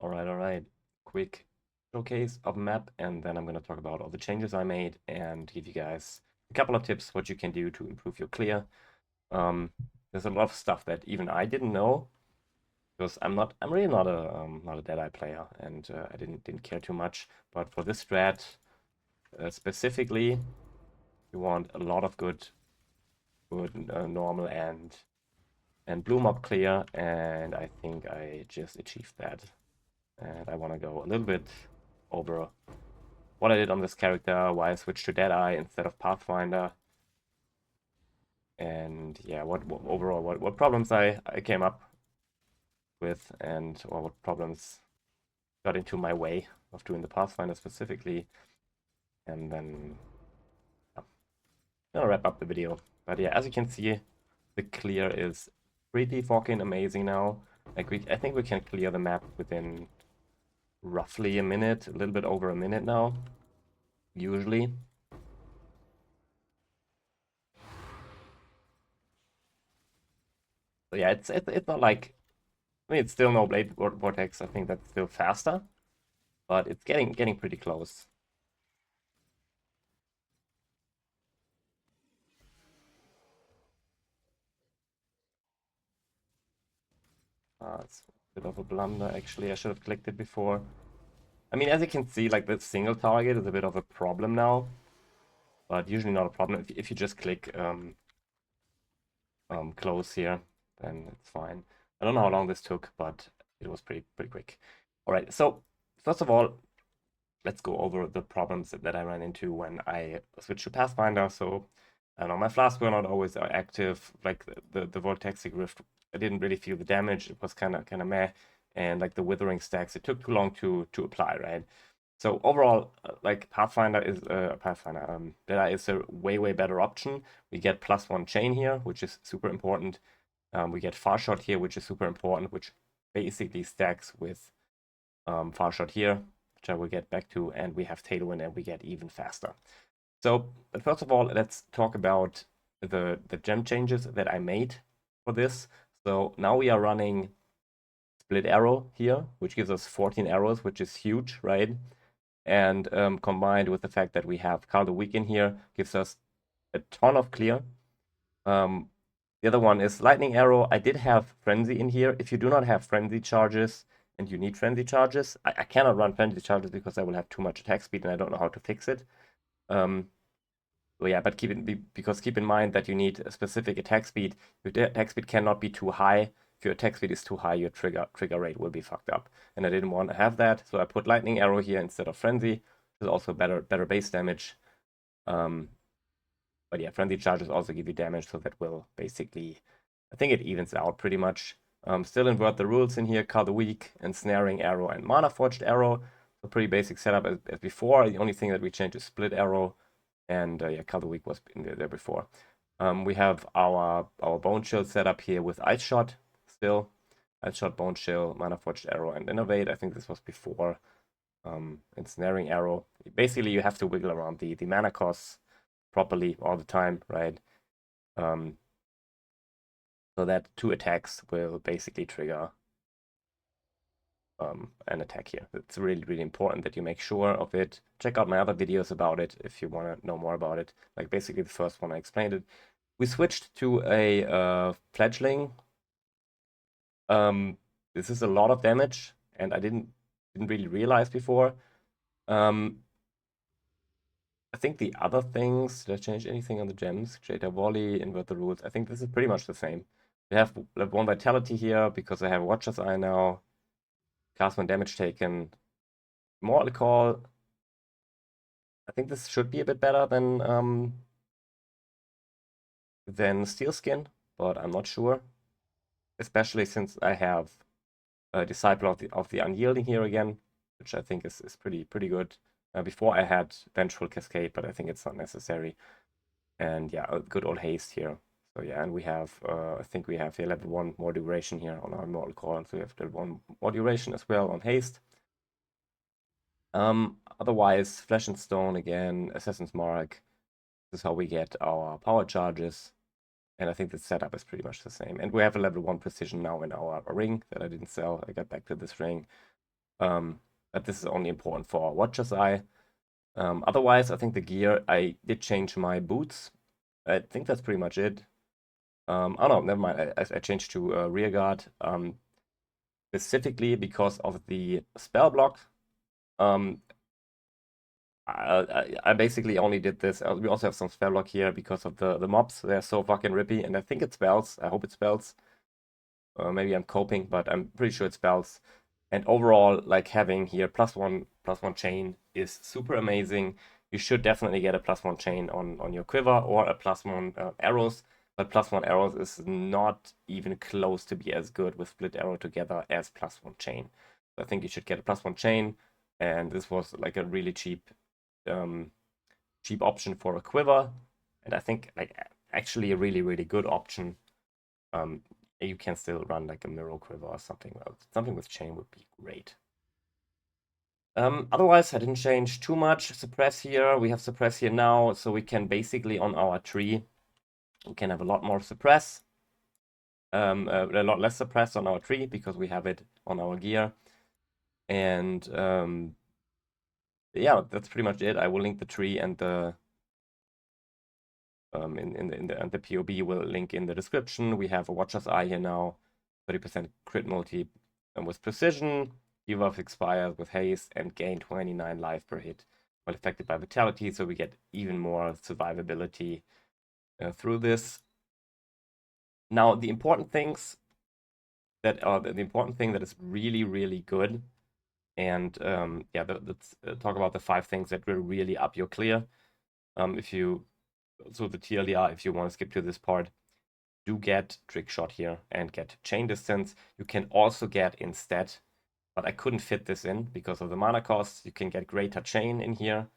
Alright. Quick showcase of map, and then I'm going to talk about all the changes I made and give you guys a couple of tips what you can do to improve your clear. There's a lot of stuff that even I didn't know because I'm really not a Deadeye player, and I didn't care too much. But for this strat specifically, you want a lot of good normal and blue mob clear, and I think I just achieved that. And I want to go a little bit over what I did on this character, why I switched to Deadeye instead of Pathfinder, and yeah, what problems I came up with, and or what problems got into my way of doing the Pathfinder specifically, and then yeah, I'm gonna wrap up the video. But yeah, as you can see, the clear is pretty fucking amazing now. Like I think we can clear the map within roughly a minute, a little bit over a minute now, usually. So yeah, it's not like, I mean, it's still no Blade Vortex. I think that's still faster, but it's getting pretty close. It's a bit of a blunder, actually. I should have clicked it before. I mean, as you can see, like the single target is a bit of a problem now, but usually not a problem if you just click close here, then it's fine. I don't know how long this took, but it was pretty quick. All right, so first of all, let's go over the problems that I ran into when I switched to Pathfinder. So I don't know, my flasks were not always active. Like the Vortexic Rift, I didn't really feel the damage. It was kind of meh. And like the Withering stacks, it took too long to apply, right? So overall, like Pathfinder is Deadeye is a way better option. We get +1 chain here, which is super important. We get Farshot here, which is super important, which basically stacks with Farshot here, which I will get back to, and we have Tailwind, and we get even faster. So, but first of all, let's talk about the gem changes that I made for this. So now we are running Split Arrow here, which gives us 14 arrows, which is huge, right? And combined with the fact that we have Cull the Weak in here, gives us a ton of clear. The other one is Lightning Arrow. I did have Frenzy in here. If you do not have Frenzy charges and you need Frenzy charges, I cannot run Frenzy charges because I will have too much attack speed and I don't know how to fix it. So yeah, but keep in mind that you need a specific attack speed. Your attack speed cannot be too high. If your attack speed is too high, your trigger rate will be fucked up. And I didn't want to have that, so I put Lightning Arrow here instead of Frenzy, which is also better base damage. But yeah, Frenzy charges also give you damage, so that will basically, I think it evens out pretty much. Still invert the rules in here, Cull the Weak, Ensnaring Arrow, and Manaforged Arrow. So pretty basic setup as before. The only thing that we changed is Split Arrow, and yeah, Cull the Weak was in there before. We have our Bone Chill setup here with Ice Shot still. Ice Shot, Bone Chill, Manaforged Arrow, and Innovate. I think this was before Ensnaring Arrow. Basically, you have to wiggle around the mana costs properly all the time, right? So that 2 attacks will basically trigger an attack here. It's really important that you make sure of it. Check out my other videos about it if you want to know more about it. Like basically the first one I explained it. We switched to a Fledgeling. This is a lot of damage, and I didn't really realize before. I think the other things, did I change anything on the gems? Create a volley, invert the rules. I think this is pretty much the same. We have level 1 vitality here because I have Watcher's Eye now. Cast when damage taken. Mortal Call. I think this should be a bit better than Steel Skin, but I'm not sure. Especially since I have a Disciple of the Unyielding here again, which I think is pretty good. Before I had Vengeful Cascade, but I think it's not necessary. And yeah, a good old haste here. So yeah, and we have, I think we have level 1 more duration here on our Mortal Call, so we have level 1 more duration as well on haste. Otherwise, Flesh and Stone again, Assassin's Mark. This is how we get our power charges. And I think the setup is pretty much the same. And we have a level 1 precision now in our ring that I didn't sell. I got back to this ring. But this is only important for Watcher's Eye. Otherwise, I think the gear, I did change my boots. I think that's pretty much it. Oh no, never mind. I changed to Rearguard. Specifically because of the Spellblock. I basically only did this. We also have some Spellblock here because of the mobs. They're so fucking rippy, and I think it spells. I hope it spells. Maybe I'm coping, but I'm pretty sure it spells. And overall, like having here +1 chain is super amazing. You should definitely get a +1 chain on your quiver or a +1 arrows. But +1 arrows is not even close to be as good with split arrow together as +1 chain. So I think you should get a +1 chain, and this was like a really cheap option for a quiver, and I think like actually a really good option. You can still run like a mirror quiver or something. Something with chain would be great. Otherwise, I didn't change too much. Suppress here, we have suppress here now, so we can basically on our tree, we can have a lot more suppress, a lot less suppress on our tree because we have it on our gear. And yeah, that's pretty much it. I will link the tree and the the POB will link in the description. We have a Watcher's Eye here now, 30% crit multi with precision, debuff expires with haste, and gain 29 life per hit while affected by vitality. So we get even more survivability through this. Now, the important things that are the important thing that is really good, and yeah, let's talk about the 5 things that will really up your clear. So the TLDR, if you want to skip to this part, do get trick shot here and get chain distance. You can also get instead, but I couldn't fit this in because of the mana costs. You can get greater chain in here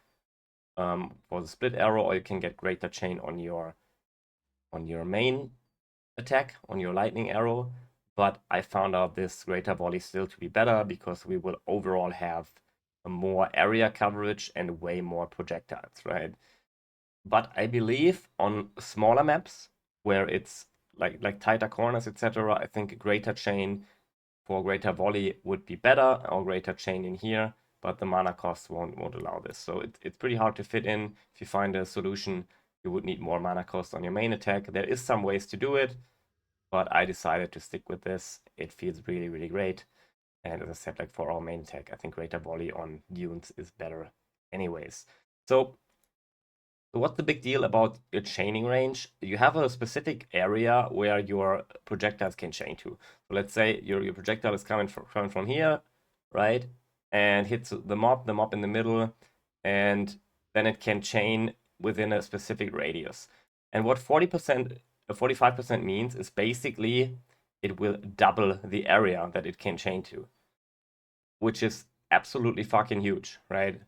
for the split arrow, or you can get greater chain on your main attack, on your lightning arrow. But I found out this greater volley still to be better because we will overall have a more area coverage and way more projectiles, right? But I believe on smaller maps where it's like tighter corners, etc., I think greater chain for greater volley would be better, or greater chain in here, but the mana cost won't allow this. So it's pretty hard to fit in. If you find a solution, you would need more mana cost on your main attack. There is some ways to do it, but I decided to stick with this. It feels really great. And as I said, like for our main attack, I think greater volley on dunes is better anyways. So what's the big deal about your chaining range? You have a specific area where your projectiles can chain to. So let's say your projectile is coming from here, right? And hits the mob in the middle, and then it can chain within a specific radius. And what 45% means is basically it will double the area that it can chain to, which is absolutely fucking huge, right?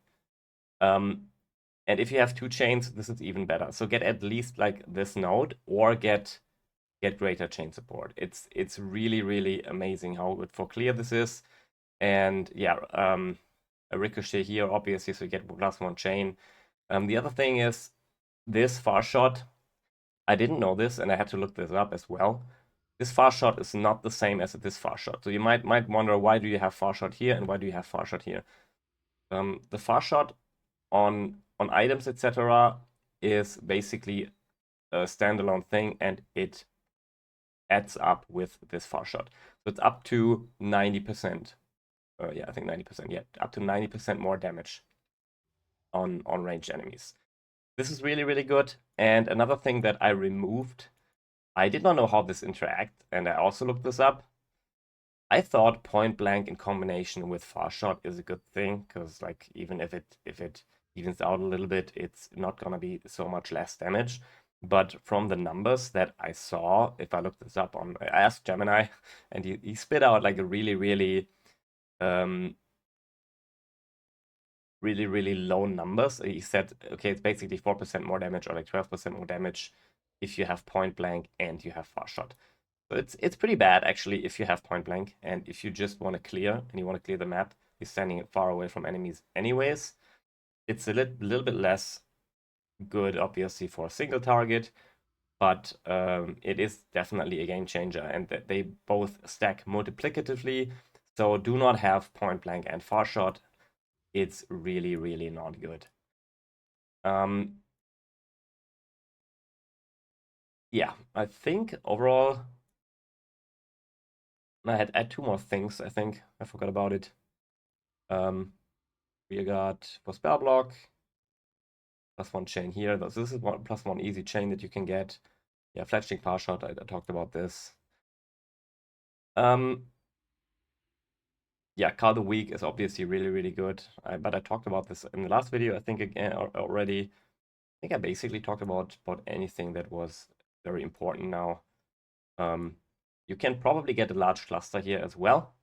And if you have 2 chains, this is even better. So get at least like this node, or get greater chain support. It's really amazing how good for clear this is. And yeah, a ricochet here, obviously, so you get +1 chain. The other thing is this Farshot. I didn't know this, and I had to look this up as well. This Farshot is not the same as this Farshot. So you might wonder, why do you have Farshot here and why do you have Farshot here? The Farshot on items, etc., is basically a standalone thing, and it adds up with this Farshot. So it's up to 90%. Yeah, I think 90%. Yeah, up to 90% more damage on ranged enemies. This is really good. And another thing that I removed, I did not know how this interact, and I also looked this up. I thought point blank in combination with Farshot is a good thing, because like even if it evens out a little bit, it's not gonna be so much less damage. But from the numbers that I saw, if I looked this up on, I asked Gemini, and he spit out like a really low numbers. He said, okay, it's basically 4% more damage, or like 12% more damage if you have point blank and you have Farshot. So it's pretty bad actually if you have point blank, and if you just want to clear and you want to clear the map, you're standing far away from enemies anyways. It's a little bit less good, obviously, for a single target, but it is definitely a game changer, and that they both stack multiplicatively. So do not have Pointblank and Farshot. It's really, really not good. Yeah, I think overall, I had two more things. I think I forgot about it. Rearguard for Spellblock. +1 chain here. This is +1 easy chain that you can get. Yeah, Fledgeling Farshot. I talked about this. Yeah, Cull the Weak is obviously really, really good. But I talked about this in the last video, I think, again already. I think I basically talked about anything that was very important now. You can probably get a large cluster here as well,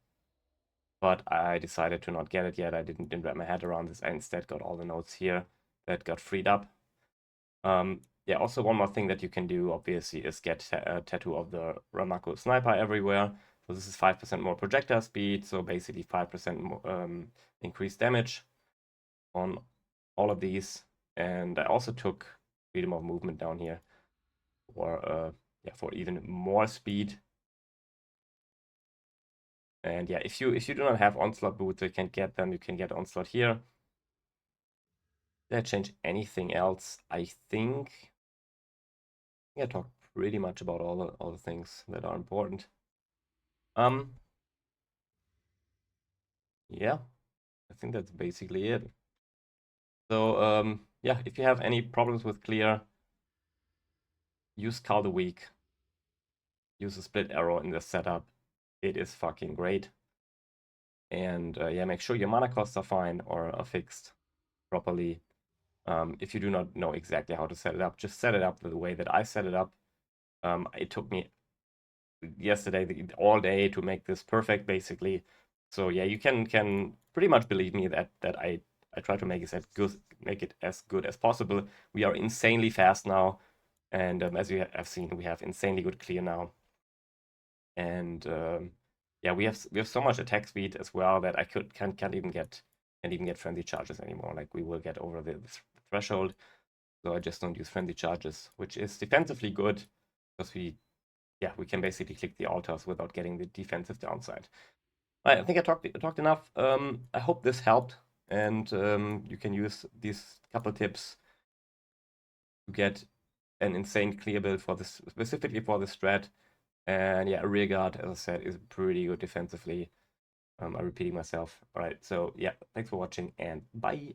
but I decided to not get it yet. I didn't wrap my head around this. I instead got all the nodes here that got freed up. Yeah, also one more thing that you can do, obviously, is get a tattoo of the Ramako sniper everywhere. So this is 5% more projectile speed, so basically 5% more increased damage on all of these. And I also took freedom of movement down here for for even more speed. And yeah, if you do not have onslaught boots, you can't get them. You can get onslaught here. Did I change anything else? I think I talked pretty much about all the things that are important. Yeah, I think that's basically it. So yeah, if you have any problems with clear, use Cull the Weak. Use a split arrow in the setup. It is fucking great. And yeah, make sure your mana costs are fine or are fixed properly. If you do not know exactly how to set it up, just set it up the way that I set it up. It took me yesterday all day to make this perfect, basically. So yeah, you can pretty much believe me that I try to make it as good as possible. We are insanely fast now, and as you have seen, we have insanely good clear now. And yeah, we have so much attack speed as well that I can't even get frenzy charges anymore. Like, we will get over the threshold, so I just don't use frenzy charges, which is defensively good because we can basically click the altars without getting the defensive downside. I think I talked enough. I hope this helped, and you can use these couple tips to get an insane clear build for this, specifically for this strat. And yeah, Rearguard, as I said, is pretty good defensively. I'm repeating myself. All right, so yeah, thanks for watching, and bye.